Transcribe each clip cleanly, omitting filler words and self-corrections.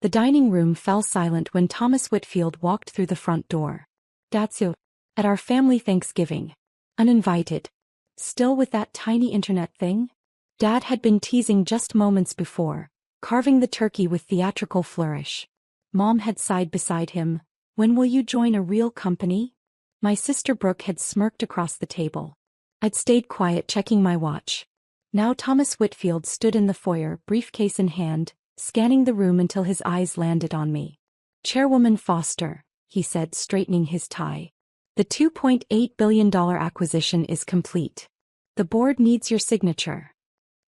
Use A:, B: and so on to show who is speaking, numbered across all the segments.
A: The dining room fell silent when Thomas Whitfield walked through the front door. "That's you. At our family Thanksgiving. Uninvited. Still with that tiny internet thing?" Dad had been teasing just moments before, carving the turkey with theatrical flourish. Mom had sighed beside him. "When will you join a real company?" My sister Brooke had smirked across the table. I'd stayed quiet, checking my watch. Now Thomas Whitfield stood in the foyer, briefcase in hand, scanning the room until his eyes landed on me. "Chairwoman Foster," he said, straightening his tie. "The $2.8 billion acquisition is complete. The board needs your signature."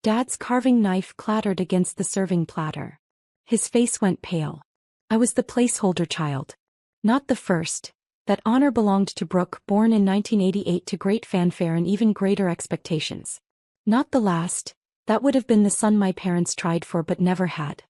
A: Dad's carving knife clattered against the serving platter. His face went pale. I was the placeholder child. Not the first. That honor belonged to Brooke, born in 1988 to great fanfare and even greater expectations. Not the last. That would have been the son my parents tried for but never had.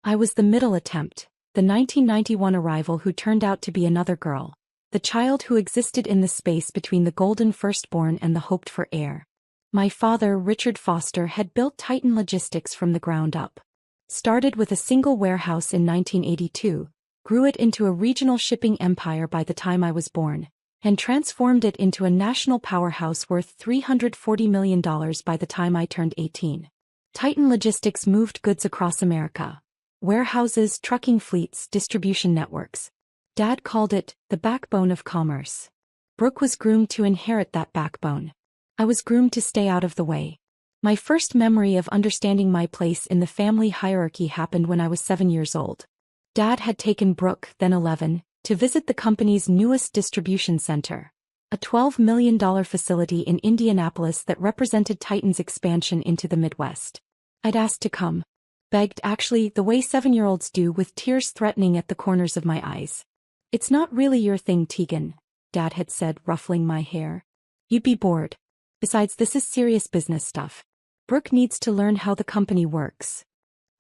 A: I was the middle attempt, the 1991 arrival who turned out to be another girl, the child who existed in the space between the golden firstborn and the hoped-for heir. My father, Richard Foster, had built Titan Logistics from the ground up. Started with a single warehouse in 1982, grew it into a regional shipping empire by the time I was born, and transformed it into a national powerhouse worth $340 million by the time I turned 18. Titan Logistics moved goods across America. Warehouses, trucking fleets, distribution networks. Dad called it the backbone of commerce. Brooke was groomed to inherit that backbone. I was groomed to stay out of the way. My first memory of understanding my place in the family hierarchy happened when I was 7 years old. Dad had taken Brooke, then 11, to visit the company's newest distribution center, a $12 million facility in Indianapolis that represented Titan's expansion into the Midwest. I'd asked to come. Begged, actually, the way 7-year-olds do, with tears threatening at the corners of my eyes. "It's not really your thing, Tegan," Dad had said, ruffling my hair. "You'd be bored. Besides, this is serious business stuff. Brooke needs to learn how the company works."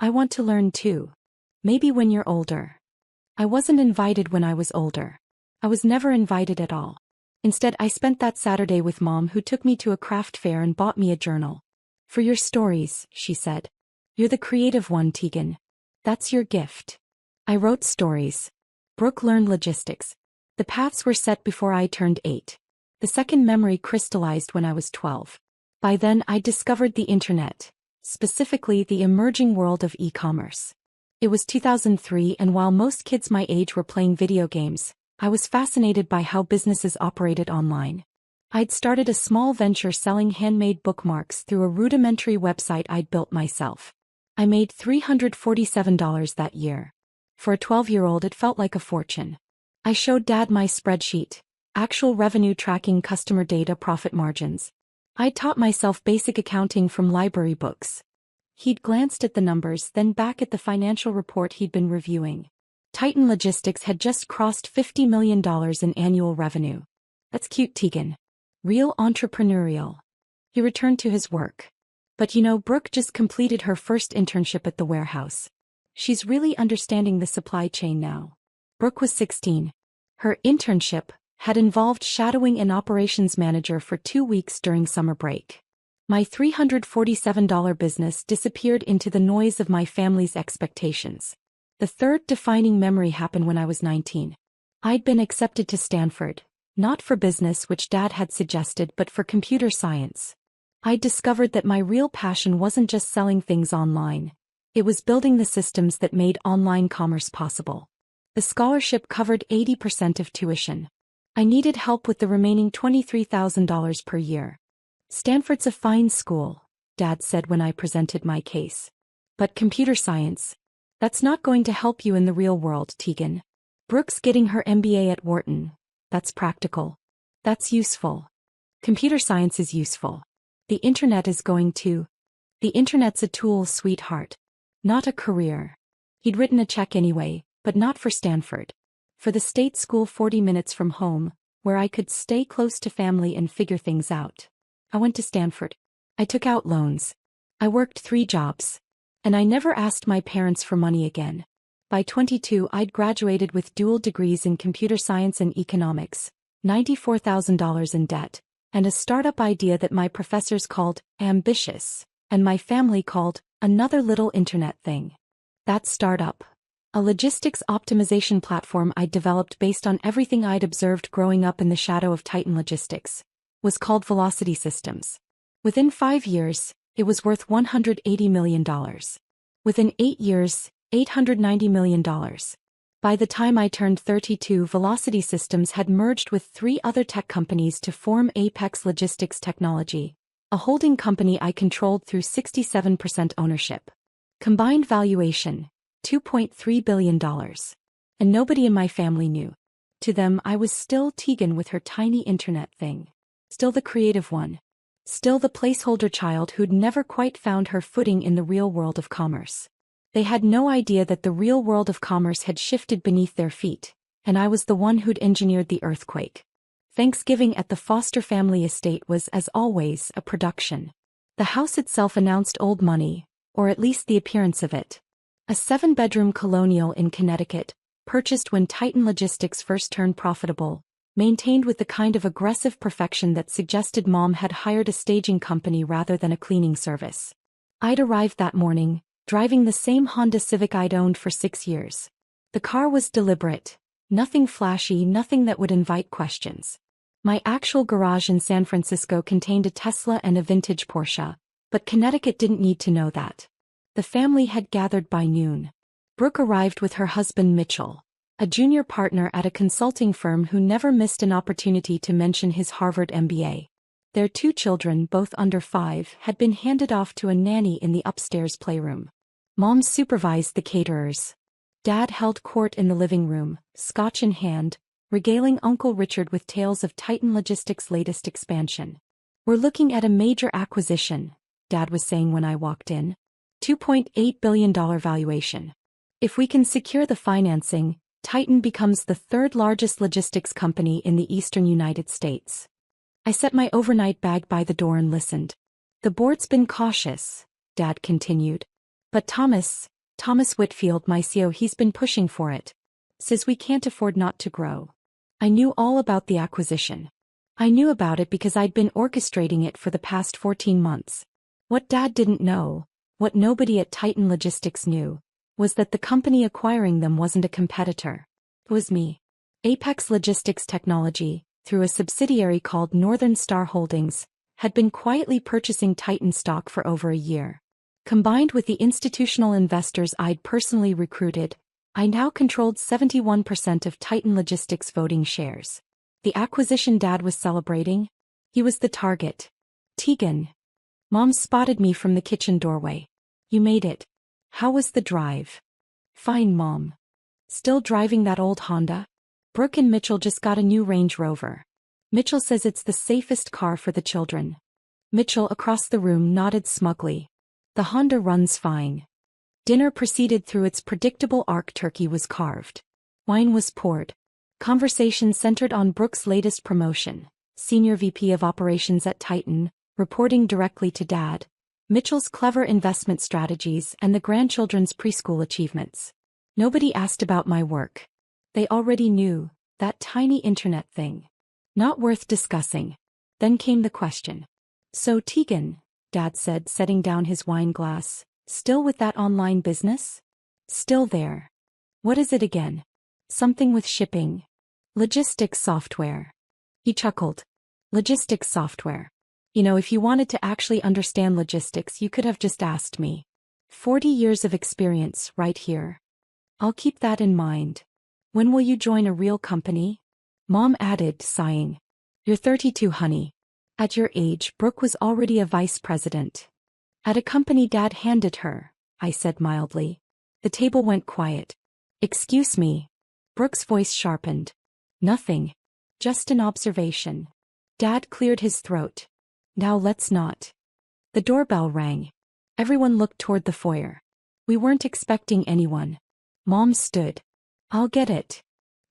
A: "I want to learn too. Maybe when you're older." I wasn't invited when I was older. I was never invited at all. Instead, I spent that Saturday with Mom, who took me to a craft fair and bought me a journal. "For your stories," she said. "You're the creative one, Tegan. That's your gift." I wrote stories. Brooke learned logistics. The paths were set before I turned 8. The second memory crystallized when I was 12. By then, I discovered the internet, specifically the emerging world of e-commerce. It was 2003, and while most kids my age were playing video games, I was fascinated by how businesses operated online. I'd started a small venture selling handmade bookmarks through a rudimentary website I'd built myself. I made $347 that year. For a 12-year-old, it felt like a fortune. I showed Dad my spreadsheet, actual revenue tracking, customer data, profit margins. I'd taught myself basic accounting from library books. He'd glanced at the numbers, then back at the financial report he'd been reviewing. Titan Logistics had just crossed $50 million in annual revenue. "That's cute, Tegan. Real entrepreneurial." He returned to his work. "But you know, Brooke just completed her first internship at the warehouse. She's really understanding the supply chain now." Brooke was 16. Her internship had involved shadowing an operations manager for 2 weeks during summer break. My $347 business disappeared into the noise of my family's expectations. The third defining memory happened when I was 19. I'd been accepted to Stanford, not for business, which Dad had suggested, but for computer science. I'd discovered that my real passion wasn't just selling things online. It was building the systems that made online commerce possible. The scholarship covered 80% of tuition. I needed help with the remaining $23,000 per year. "Stanford's a fine school," Dad said when I presented my case. "But computer science, that's not going to help you in the real world, Tegan. Brooke's getting her MBA at Wharton. That's practical. That's useful. Computer science is useful. The internet is going to. The internet's a tool, sweetheart. Not a career." He'd written a check anyway, but not for Stanford. For the state school 40 minutes from home, where I could stay close to family and figure things out. I went to Stanford. I took out loans. I worked 3 jobs. And I never asked my parents for money again. By 22, I'd graduated with dual degrees in computer science and economics, $94,000 in debt, and a startup idea that my professors called ambitious, and my family called another little internet thing. That startup. a logistics optimization platform I'd developed based on everything I'd observed growing up in the shadow of Titan Logistics, was called Velocity Systems. Within 5 years, it was worth $180 million. Within 8 years, $890 million. By the time I turned 32, Velocity Systems had merged with 3 other tech companies to form Apex Logistics Technology, a holding company I controlled through 67% ownership. Combined valuation, $2.3 billion. And nobody in my family knew. To them, I was still Tegan with her tiny internet thing. Still the creative one. Still the placeholder child who'd never quite found her footing in the real world of commerce. They had no idea that the real world of commerce had shifted beneath their feet, and I was the one who'd engineered the earthquake. Thanksgiving at the Foster family estate was, as always, a production. The house itself announced old money, or at least the appearance of it. A 7-bedroom colonial in Connecticut, purchased when Titan Logistics first turned profitable, maintained with the kind of aggressive perfection that suggested Mom had hired a staging company rather than a cleaning service. I'd arrived that morning, driving the same Honda Civic I'd owned for 6 years. The car was deliberate, nothing flashy, nothing that would invite questions. My actual garage in San Francisco contained a Tesla and a vintage Porsche, but Connecticut didn't need to know that. The family had gathered by noon. Brooke arrived with her husband Mitchell, a junior partner at a consulting firm who never missed an opportunity to mention his Harvard MBA. Their 2 children, both under 5, had been handed off to a nanny in the upstairs playroom. Mom supervised the caterers. Dad held court in the living room, scotch in hand, regaling Uncle Richard with tales of Titan Logistics' latest expansion. "We're looking at a major acquisition," Dad was saying when I walked in. $2.8 billion valuation. If we can secure the financing, Titan becomes the 3rd largest logistics company in the eastern United States. I set my overnight bag by the door and listened. "The board's been cautious," Dad continued. "But Thomas Whitfield, my CEO, he's been pushing for it. Says we can't afford not to grow." I knew all about the acquisition. I knew about it because I'd been orchestrating it for the past 14 months. What Dad didn't know, what nobody at Titan Logistics knew, was that the company acquiring them wasn't a competitor. It was me. Apex Logistics Technology, through a subsidiary called Northern Star Holdings, had been quietly purchasing Titan stock for over a year. Combined with the institutional investors I'd personally recruited, I now controlled 71% of Titan Logistics voting shares. The acquisition Dad was celebrating? He was the target. "Tegan." Mom spotted me from the kitchen doorway. "You made it. How was the drive?" "Fine, Mom." "Still driving that old Honda?" "Brooke and Mitchell just got a new Range Rover. Mitchell says it's the safest car for the children." Mitchell across the room nodded smugly. "The Honda runs fine." Dinner proceeded through its predictable arc. Turkey was carved. Wine was poured. Conversation centered on Brooke's latest promotion, Senior VP of Operations at Titan, reporting directly to Dad, Mitchell's clever investment strategies, and the grandchildren's preschool achievements. Nobody asked about my work. They already knew, that tiny internet thing. Not worth discussing. Then came the question. "So Tegan," Dad said, setting down his wine glass, "still with that online business?" "Still there." "What is it again?" "Something with shipping. Logistics software." He chuckled. "Logistics software. You know, if you wanted to actually understand logistics, you could have just asked me. 40 years of experience right here. I'll keep that in mind. When will you join a real company?" Mom added, sighing. "You're 32, honey. At your age, Brooke was already a vice president." "At a company Dad handed her," I said mildly. The table went quiet. "Excuse me." Brooke's voice sharpened. "Nothing. Just an observation." Dad cleared his throat. "Now let's not." The doorbell rang. Everyone looked toward the foyer. We weren't expecting anyone. Mom stood. "I'll get it."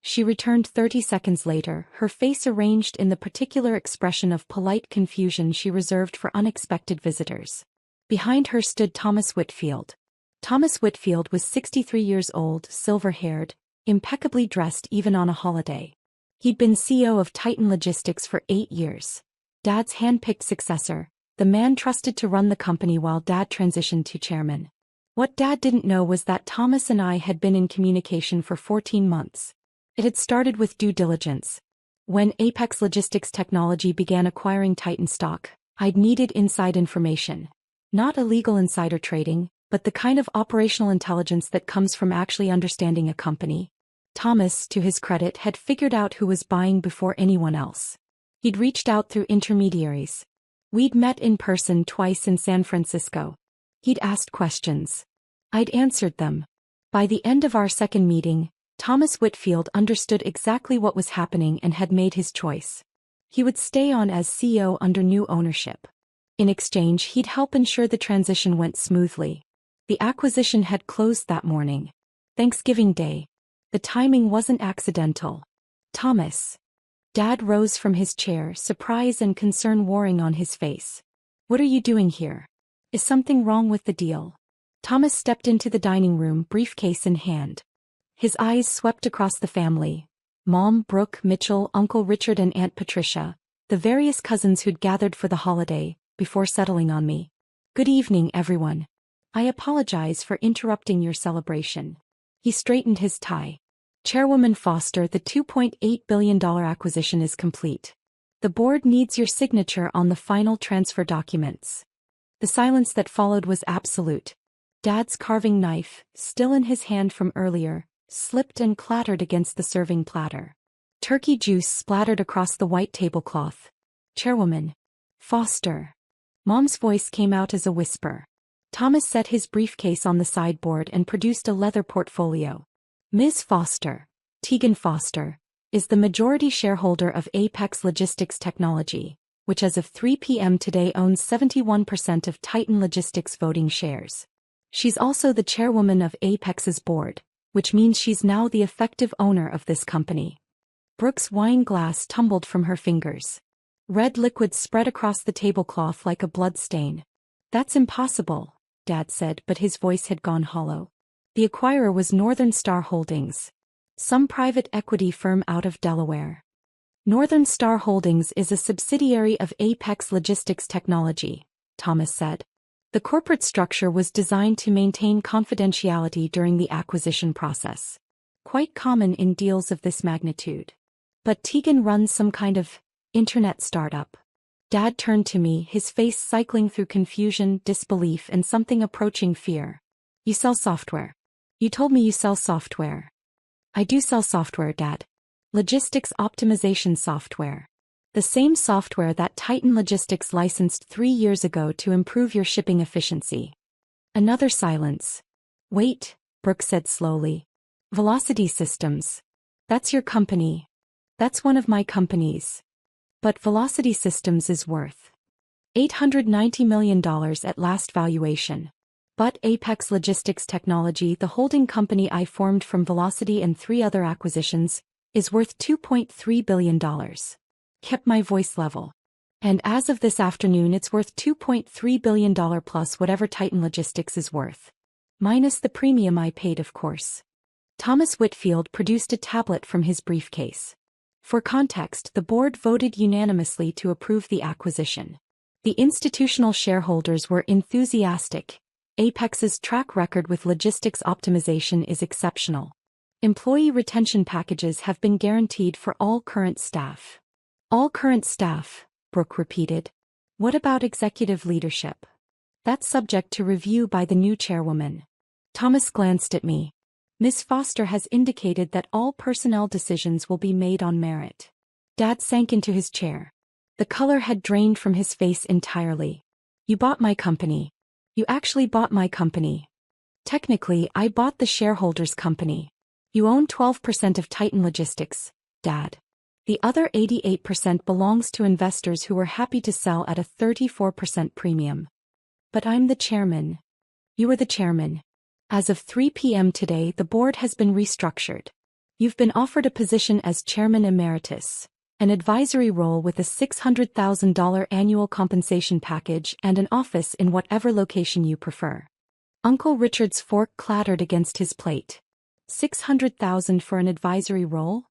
A: She returned 30 seconds later, her face arranged in the particular expression of polite confusion she reserved for unexpected visitors. Behind her stood Thomas Whitfield. Thomas Whitfield was 63 years old, silver-haired, impeccably dressed even on a holiday. He'd been CEO of Titan Logistics for 8 years. Dad's hand-picked successor, the man trusted to run the company while Dad transitioned to chairman. What Dad didn't know was that Thomas and I had been in communication for 14 months. It had started with due diligence. When Apex Logistics Technology began acquiring Titan stock, I'd needed inside information. Not illegal insider trading, but the kind of operational intelligence that comes from actually understanding a company. Thomas, to his credit, had figured out who was buying before anyone else. He'd reached out through intermediaries. We'd met in person twice in San Francisco. He'd asked questions. I'd answered them. By the end of our second meeting, Thomas Whitfield understood exactly what was happening and had made his choice. He would stay on as CEO under new ownership. In exchange, he'd help ensure the transition went smoothly. The acquisition had closed that morning. Thanksgiving Day. The timing wasn't accidental. Thomas. Dad rose from his chair, surprise and concern warring on his face. What are you doing here? Is something wrong with the deal? Thomas stepped into the dining room, briefcase in hand. His eyes swept across the family. Mom, Brooke, Mitchell, Uncle Richard and Aunt Patricia, the various cousins who'd gathered for the holiday, before settling on me. Good evening, everyone. I apologize for interrupting your celebration. He straightened his tie. Chairwoman Foster, the $2.8 billion acquisition is complete. The board needs your signature on the final transfer documents. The silence that followed was absolute. Dad's carving knife, still in his hand from earlier, slipped and clattered against the serving platter. Turkey juice splattered across the white tablecloth. Chairwoman Foster. Mom's voice came out as a whisper. Thomas set his briefcase on the sideboard and produced a leather portfolio. Ms. Foster, Tegan Foster, is the majority shareholder of Apex Logistics Technology, which as of 3 p.m. today owns 71% of Titan Logistics voting shares. She's also the chairwoman of Apex's board, which means she's now the effective owner of this company. Brooke's wine glass tumbled from her fingers. Red liquid spread across the tablecloth like a blood stain. That's impossible, Dad said, but his voice had gone hollow. The acquirer was Northern Star Holdings, some private equity firm out of Delaware. Northern Star Holdings is a subsidiary of Apex Logistics Technology, Thomas said. The corporate structure was designed to maintain confidentiality during the acquisition process. Quite common in deals of this magnitude. But Tegan runs some kind of internet startup. Dad turned to me, his face cycling through confusion, disbelief, and something approaching fear. You sell software. You told me you sell software. I do sell software, Dad. Logistics optimization software. The same software that Titan Logistics licensed 3 years ago to improve your shipping efficiency. Another silence. Wait, Brooke said slowly. Velocity Systems. That's your company. That's one of my companies. But Velocity Systems is worth $890 million at last valuation. But Apex Logistics Technology, the holding company I formed from Velocity and 3 other acquisitions, is worth $2.3 billion. Kept my voice level. And as of this afternoon, it's worth $2.3 billion plus whatever Titan Logistics is worth. Minus the premium I paid, of course. Thomas Whitfield produced a tablet from his briefcase. For context, the board voted unanimously to approve the acquisition. The institutional shareholders were enthusiastic. Apex's track record with logistics optimization is exceptional. Employee retention packages have been guaranteed for all current staff. All current staff, Brooke repeated. What about executive leadership? That's subject to review by the new chairwoman. Thomas glanced at me. Ms. Foster has indicated that all personnel decisions will be made on merit. Dad sank into his chair. The color had drained from his face entirely. You bought my company. You actually bought my company. Technically, I bought the shareholders' company. You own 12% of Titan Logistics, Dad. The other 88% belongs to investors who were happy to sell at a 34% premium. But I'm the chairman. You are the chairman. As of 3 p.m. today, the board has been restructured. You've been offered a position as chairman emeritus, an advisory role with a $600,000 annual compensation package and an office in whatever location you prefer. Uncle Richard's fork clattered against his plate. $600,000 for an advisory role?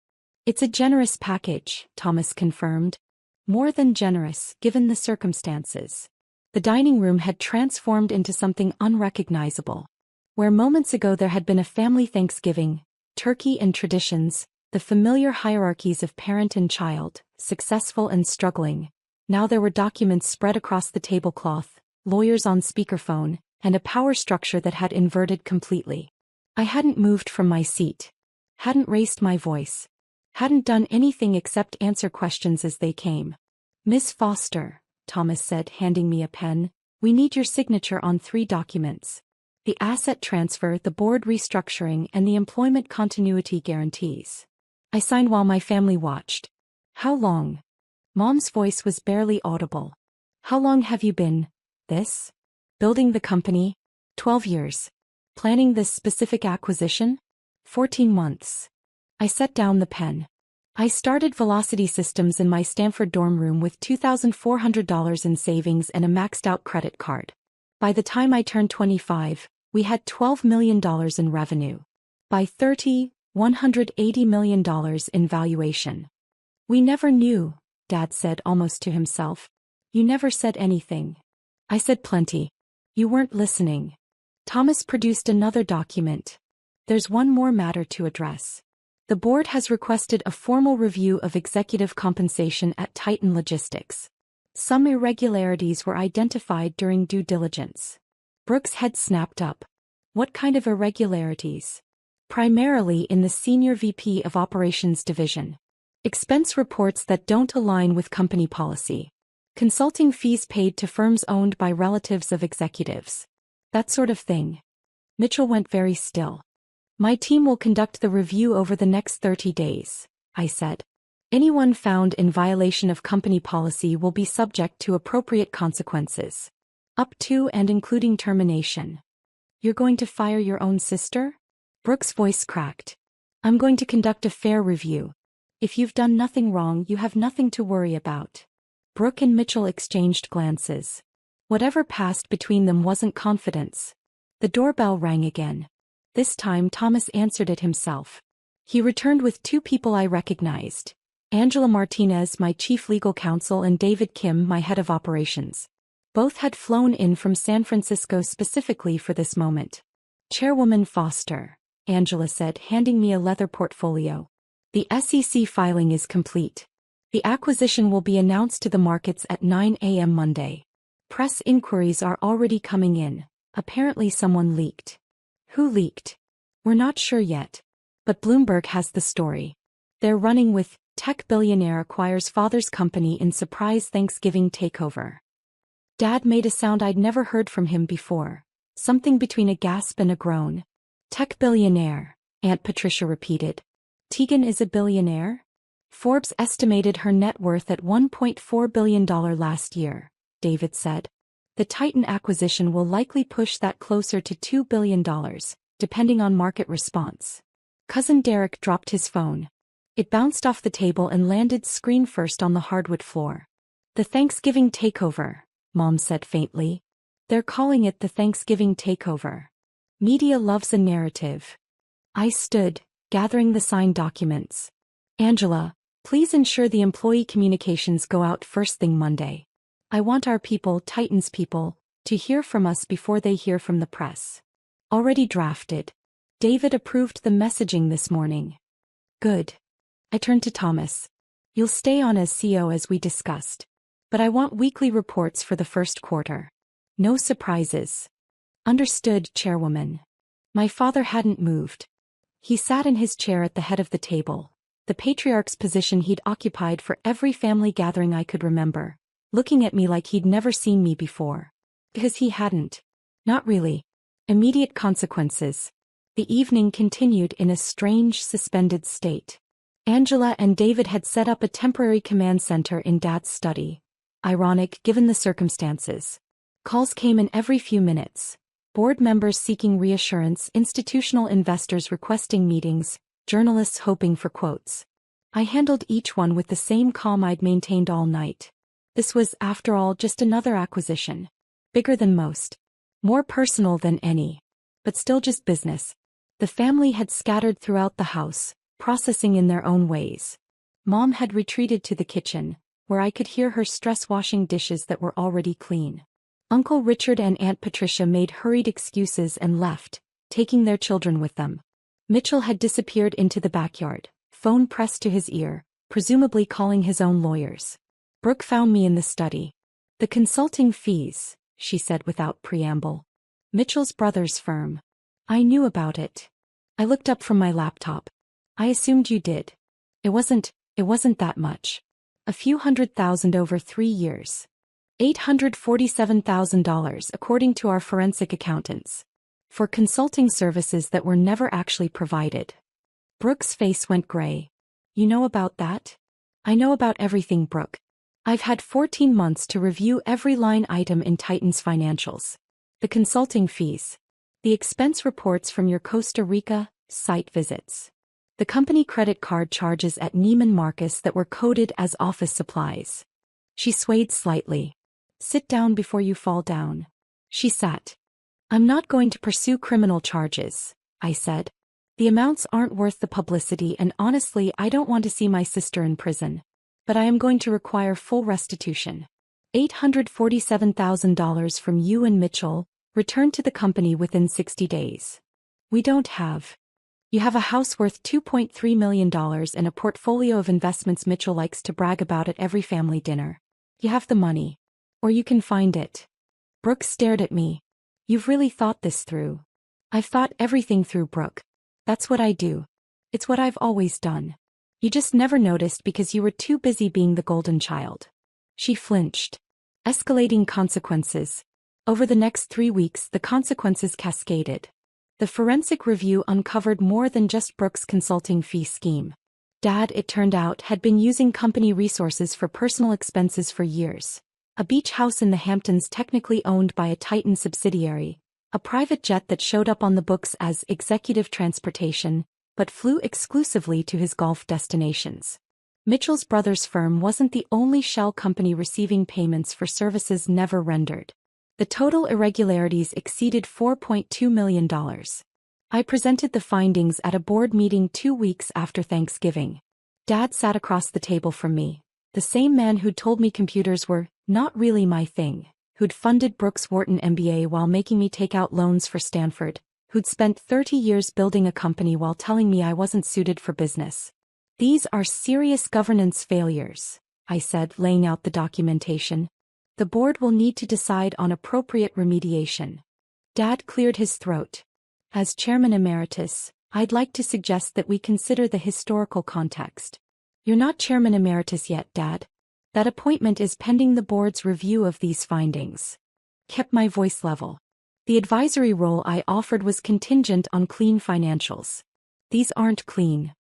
A: It's a generous package, Thomas confirmed. More than generous, given the circumstances. The dining room had transformed into something unrecognizable. Where moments ago there had been a family Thanksgiving, turkey and traditions, the familiar hierarchies of parent and child, successful and struggling, now there were documents spread across the tablecloth, lawyers on speakerphone, and a power structure that had inverted completely. I hadn't moved from my seat. Hadn't raised my voice. Hadn't done anything except answer questions as they came. "Miss Foster," Thomas said, handing me a pen, "we need your signature on 3 documents. The asset transfer, the board restructuring, and the employment continuity guarantees." I signed while my family watched. "How long?" Mom's voice was barely audible. "How long have you been, building the company?" 12 years. "Planning this specific acquisition?" 14 months. I set down the pen. I started Velocity Systems in my Stanford dorm room with $2,400 in savings and a maxed-out credit card. By the time I turned 25, we had $12 million in revenue. By 30, $180 million in valuation. "We never knew," Dad said almost to himself. "You never said anything." I said plenty. "You weren't listening." Thomas produced another document. "There's one more matter to address. The board has requested a formal review of executive compensation at Titan Logistics. Some irregularities were identified during due diligence." Brooks' head snapped up. "What kind of irregularities?" "Primarily in the Senior VP of Operations Division. Expense reports that don't align with company policy. Consulting fees paid to firms owned by relatives of executives. That sort of thing." Mitchell went very still. "My team will conduct the review over the next 30 days, I said. "Anyone found in violation of company policy will be subject to appropriate consequences. Up to and including termination." "You're going to fire your own sister?" Brooks' voice cracked. "I'm going to conduct a fair review. If you've done nothing wrong, you have nothing to worry about." Brooke and Mitchell exchanged glances. Whatever passed between them wasn't confidence. The doorbell rang again. This time Thomas answered it himself. He returned with 2 people I recognized. Angela Martinez, my chief legal counsel, and David Kim, my head of operations. Both had flown in from San Francisco specifically for this moment. "Chairwoman Foster," Angela said, handing me a leather portfolio. "The SEC filing is complete. The acquisition will be announced to the markets at 9 a.m. Monday. Press inquiries are already coming in. Apparently someone leaked." "Who leaked?" "We're not sure yet. But Bloomberg has the story. They're running with tech billionaire acquires father's company in surprise Thanksgiving takeover." Dad made a sound I'd never heard from him before. Something between a gasp and a groan. "Tech billionaire," Aunt Patricia repeated. "Tegan is a billionaire?" "Forbes estimated her net worth at $1.4 billion last year," David said. "The Titan acquisition will likely push that closer to $2 billion, depending on market response." Cousin Derek dropped his phone. It bounced off the table and landed screen first on the hardwood floor. "The Thanksgiving takeover," Mom said faintly. "They're calling it the Thanksgiving takeover. Media loves a narrative." I stood, gathering the signed documents. "Angela, please ensure the employee communications go out first thing Monday. I want our people, Titan's people, to hear from us before they hear from the press." "Already drafted. David approved the messaging this morning." "Good." I turned to Thomas. "You'll stay on as CO as we discussed. But I want weekly reports for the first quarter. No surprises." "Understood, Chairwoman." My father hadn't moved. He sat in his chair at the head of the table, the patriarch's position he'd occupied for every family gathering I could remember, looking at me like he'd never seen me before. Because he hadn't. Not really. Immediate consequences. The evening continued in a strange, suspended state. Angela and David had set up a temporary command center in Dad's study. Ironic, given the circumstances. Calls came in every few minutes. Board members seeking reassurance, institutional investors requesting meetings, journalists hoping for quotes. I handled each one with the same calm I'd maintained all night. This was, after all, just another acquisition. Bigger than most. More personal than any. But still just business. The family had scattered throughout the house, processing in their own ways. Mom had retreated to the kitchen, where I could hear her stress washing dishes that were already clean. Uncle Richard and Aunt Patricia made hurried excuses and left, taking their children with them. Mitchell had disappeared into the backyard, phone pressed to his ear, presumably calling his own lawyers. Brooke found me in the study. The consulting fees, she said without preamble. Mitchell's brother's firm. I knew about it. I looked up from my laptop. I assumed you did. It wasn't that much. A few $100,000 over 3 years. $847,000 according to our forensic accountants. For consulting services that were never actually provided. Brooke's face went gray. You know about that? I know about everything, Brooke. I've had 14 months to review every line item in Titan's financials. The consulting fees. The expense reports from your Costa Rica site visits. The company credit card charges at Neiman Marcus that were coded as office supplies. She swayed slightly. Sit down before you fall down. She sat. I'm not going to pursue criminal charges, I said. The amounts aren't worth the publicity, and honestly I don't want to see my sister in prison. But I am going to require full restitution. $847,000 from you and Mitchell, returned to the company within 60 days. We don't have. You have a house worth $2.3 million and a portfolio of investments Mitchell likes to brag about at every family dinner. You have the money. Or you can find it. Brooke stared at me. You've really thought this through. I've thought everything through, Brooke. That's what I do. It's what I've always done. You just never noticed because you were too busy being the golden child. She flinched. Escalating consequences. Over the next 3 weeks, the consequences cascaded. The forensic review uncovered more than just Brooke's consulting fee scheme. Dad, it turned out, had been using company resources for personal expenses for years. A beach house in the Hamptons technically owned by a Titan subsidiary, a private jet that showed up on the books as executive transportation, but flew exclusively to his golf destinations. Mitchell's brother's firm wasn't the only shell company receiving payments for services never rendered. The total irregularities exceeded $4.2 million. I presented the findings at a board meeting 2 weeks after Thanksgiving. Dad sat across the table from me, the same man who'd told me computers were not really my thing, who'd funded Brooks Wharton MBA while making me take out loans for Stanford, who'd spent 30 years building a company while telling me I wasn't suited for business. These are serious governance failures, I said, laying out the documentation. The board will need to decide on appropriate remediation. Dad cleared his throat. As chairman emeritus, I'd like to suggest that we consider the historical context. You're not chairman emeritus yet, Dad. That appointment is pending the board's review of these findings. Kept my voice level. The advisory role I offered was contingent on clean financials. These aren't clean.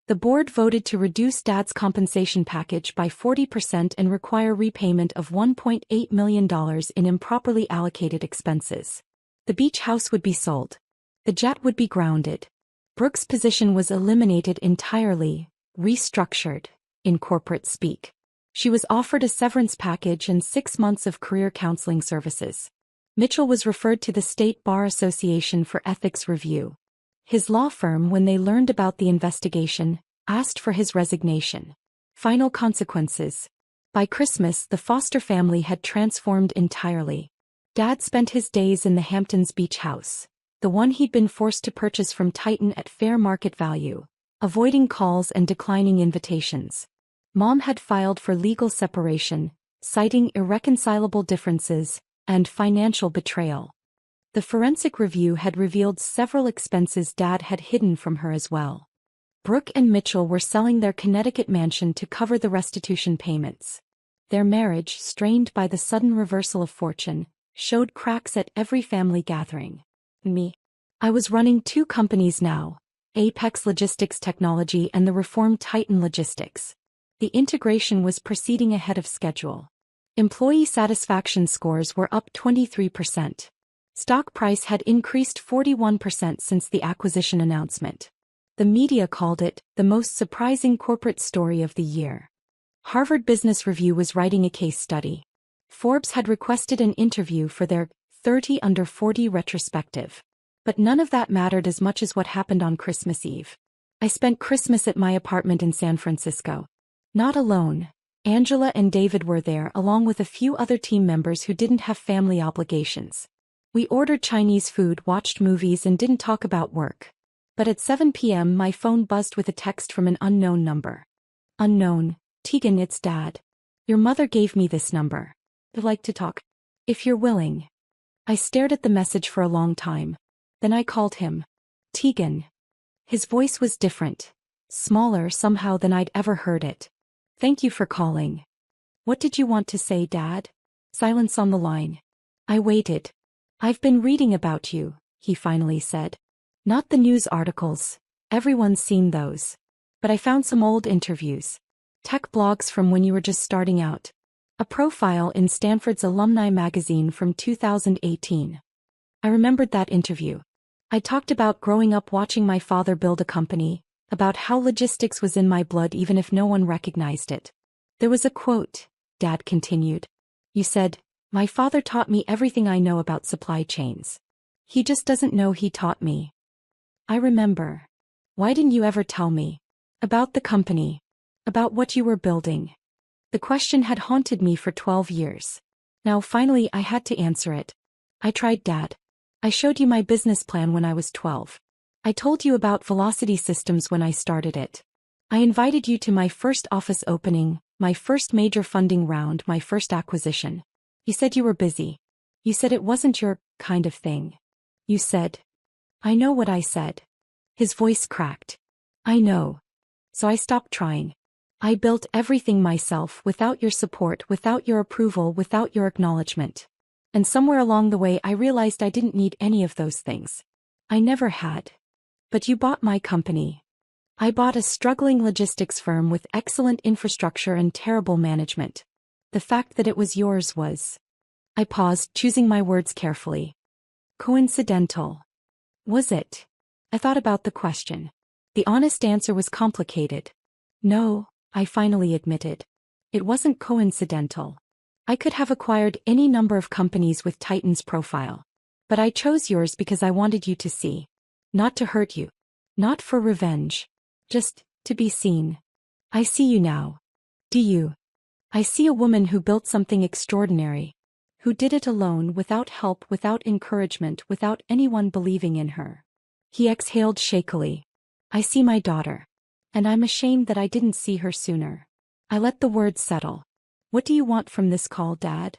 A: The board voted to reduce Dad's compensation package by 40% and require repayment of $1.8 million in improperly allocated expenses. The beach house would be sold. The jet would be grounded. Brooke's position was eliminated entirely, restructured, in corporate speak. She was offered a severance package and 6 months of career counseling services. Mitchell was referred to the State Bar Association for ethics review. His law firm, when they learned about the investigation, asked for his resignation. Final consequences. By Christmas, the Foster family had transformed entirely. Dad spent his days in the Hamptons beach house, the one he'd been forced to purchase from Titan at fair market value, avoiding calls and declining invitations. Mom had filed for legal separation, citing irreconcilable differences and financial betrayal. The forensic review had revealed several expenses Dad had hidden from her as well. Brooke and Mitchell were selling their Connecticut mansion to cover the restitution payments. Their marriage, strained by the sudden reversal of fortune, showed cracks at every family gathering. Me. I was running 2 companies now, Apex Logistics Technology and the reformed Titan Logistics. The integration was proceeding ahead of schedule. Employee satisfaction scores were up 23%. Stock price had increased 41% since the acquisition announcement. The media called it the most surprising corporate story of the year. Harvard Business Review was writing a case study. Forbes had requested an interview for their 30 Under 40 retrospective. But none of that mattered as much as what happened on Christmas Eve. I spent Christmas at my apartment in San Francisco. Not alone. Angela and David were there along with a few other team members who didn't have family obligations. We ordered Chinese food, watched movies, and didn't talk about work. But at 7 p.m. my phone buzzed with a text from an unknown number. Unknown. Tegan, it's Dad. Your mother gave me this number. I'd like to talk. If you're willing. I stared at the message for a long time. Then I called him. Tegan. His voice was different. Smaller somehow than I'd ever heard it. Thank you for calling. What did you want to say, Dad? Silence on the line. I waited. I've been reading about you, he finally said. Not the news articles. Everyone's seen those. But I found some old interviews. Tech blogs from when you were just starting out. A profile in Stanford's alumni magazine from 2018. I remembered that interview. I talked about growing up watching my father build a company, about how logistics was in my blood even if no one recognized it. There was a quote, Dad continued. You said, my father taught me everything I know about supply chains. He just doesn't know he taught me. I remember. Why didn't you ever tell me? About the company. About what you were building. The question had haunted me for 12 years. Now finally I had to answer it. I tried, Dad. I showed you my business plan when I was 12. I told you about Velocity Systems when I started it. I invited you to my first office opening, my first major funding round, my first acquisition. You said you were busy. You said it wasn't your kind of thing. You said. I know what I said. His voice cracked. I know. So I stopped trying. I built everything myself without your support, without your approval, without your acknowledgement. And somewhere along the way I realized I didn't need any of those things. I never had. But you bought my company. I bought a struggling logistics firm with excellent infrastructure and terrible management. The fact that it was yours was. I paused, choosing my words carefully. Coincidental. Was it? I thought about the question. The honest answer was complicated. No, I finally admitted. It wasn't coincidental. I could have acquired any number of companies with Titan's profile. But I chose yours because I wanted you to see. Not to hurt you. Not for revenge. Just to be seen. I see you now. Do you? I see a woman who built something extraordinary. Who did it alone, without help, without encouragement, without anyone believing in her. He exhaled shakily. I see my daughter. And I'm ashamed that I didn't see her sooner. I let the words settle. What do you want from this call, Dad?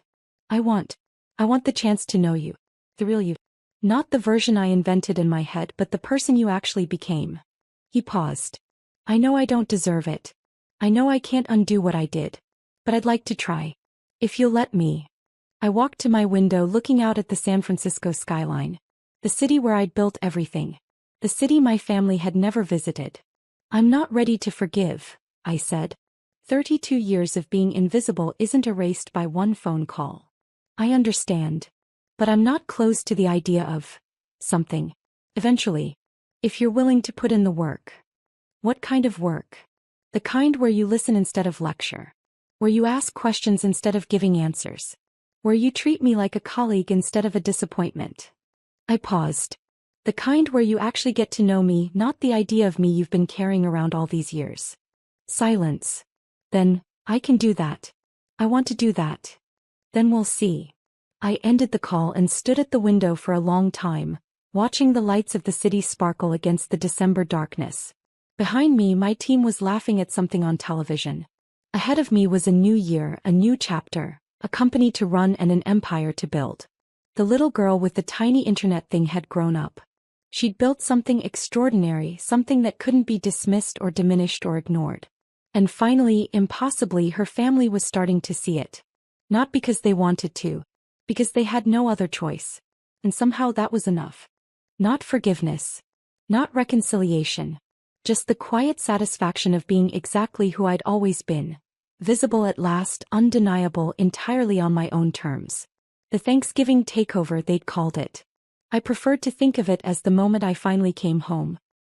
A: I want the chance to know you. The real you. Not the version I invented in my head, but the person you actually became. He paused. I know I don't deserve it. I know I can't undo what I did. But I'd like to try. If you'll let me. I walked to my window, looking out at the San Francisco skyline. The city where I'd built everything. The city my family had never visited. I'm not ready to forgive, I said. 32 years of being invisible isn't erased by one phone call. I understand. But I'm not closed to the idea of something. Eventually. If you're willing to put in the work. What kind of work? The kind where you listen instead of lecture. Where you ask questions instead of giving answers. Where you treat me like a colleague instead of a disappointment. I paused. The kind where you actually get to know me, not the idea of me you've been carrying around all these years. Silence. Then, I can do that. I want to do that. Then we'll see. I ended the call and stood at the window for a long time, watching the lights of the city sparkle against the December darkness. Behind me, my team was laughing at something on television. Ahead of me was a new year, a new chapter, a company to run and an empire to build. The little girl with the tiny internet thing had grown up. She'd built something extraordinary, something that couldn't be dismissed or diminished or ignored. And finally, impossibly, her family was starting to see it. Not because they wanted to. Because they had no other choice. And somehow that was enough. Not forgiveness. Not reconciliation. Just the quiet satisfaction of being exactly who I'd always been. Visible at last, undeniable, entirely on my own terms. The Thanksgiving takeover, they'd called it. I preferred to think of it as the moment I finally came home.